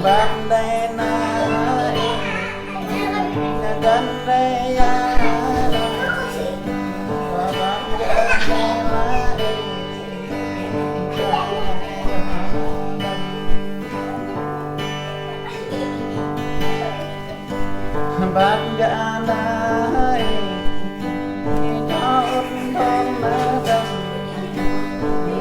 ban đây na gần đây ya và ban đây na ban ga na cho út thon na đâm ban ga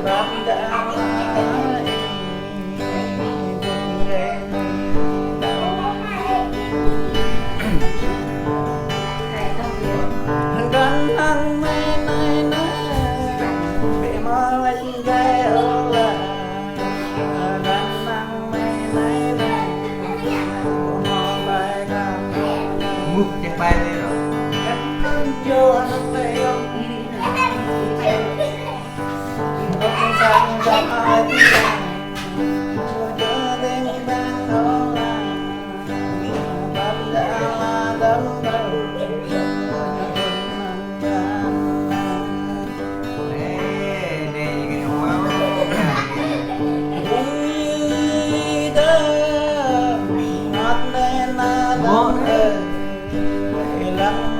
bay đi rồi vô anh tay ông sang cho ai biết cho đến ban đó là ban đã là đắm đầu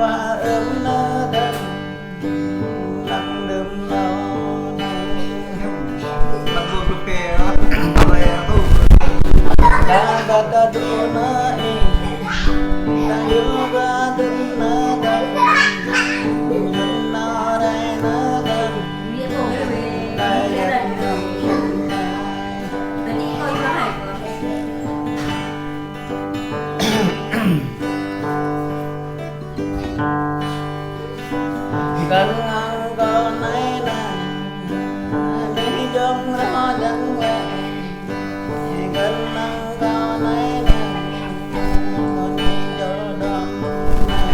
và ấm nó đâm lặng đâm nó lặng luôn cực kỳ đó rồi tu đã tu nó ta yêu và tin nó đâm nhìn nó đây nó đâm đây là cần ăn con ấy là đi trong nó dẫn về cần ăn con ấy là con đi cho đông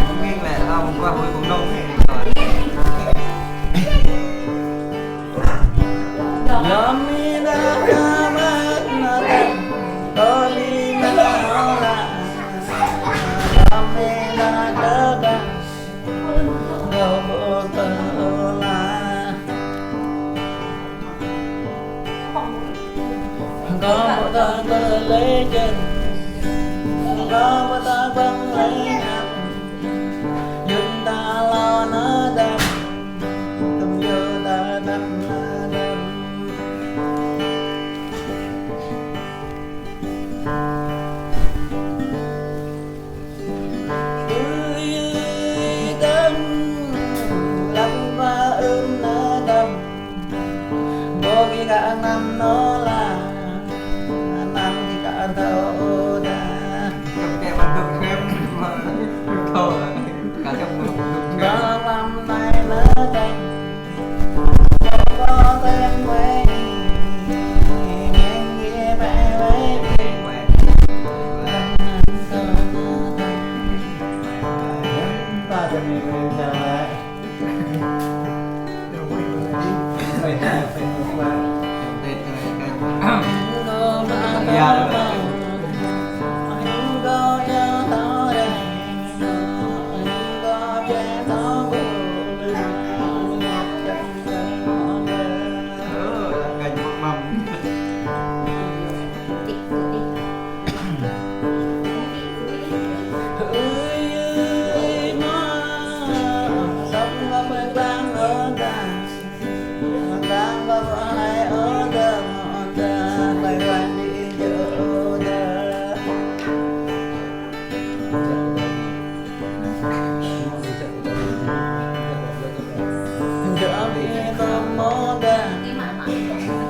không biết là không qua hồi cũng đông thế nhóm mi đã mất nó tình có đi nó là nhóm mi đã đỡ đằng đâu bộ tờ là có một ta tơ lấy chân có một ta vẫn lấy nhạc nhưng ta lo nó đâm tâm vô ta đâm nó đâm khi cả năm nó là năm thì cả thâu đã trong cái mặt đường thêm mà thôi cả trong đường có năm nay nó đành có tên quê ngang kia bay với ta cho mình chào lại phải qua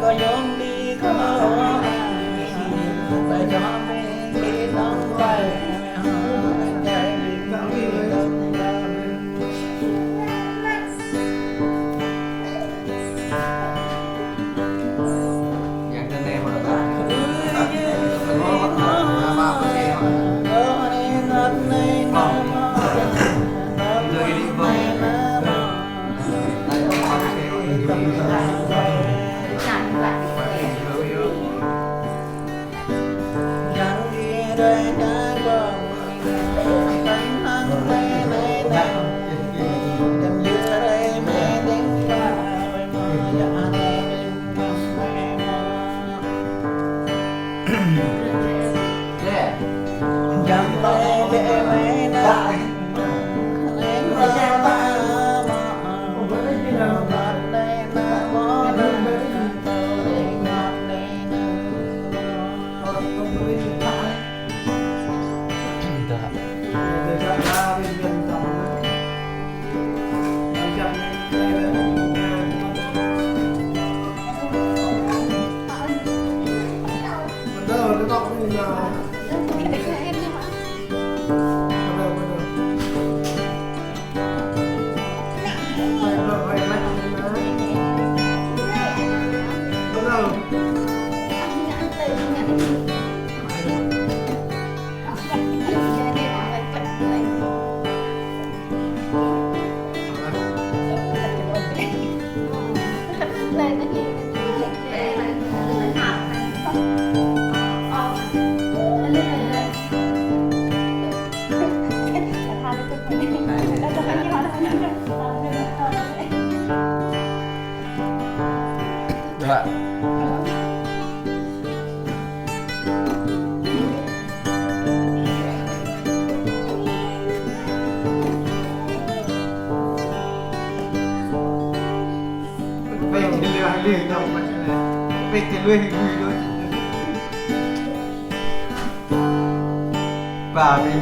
có nhóm đi có tại cho mình đi đón quay chạy đi không đi đông dạng trên em rồi đó dầm lê bê mê na lên ra ma ngọt lê na bó na tàu lê ngọt lê na Được ạ. Về cái lừa hay lừa đâu mà về cái lừa thì lừa thôi. Và về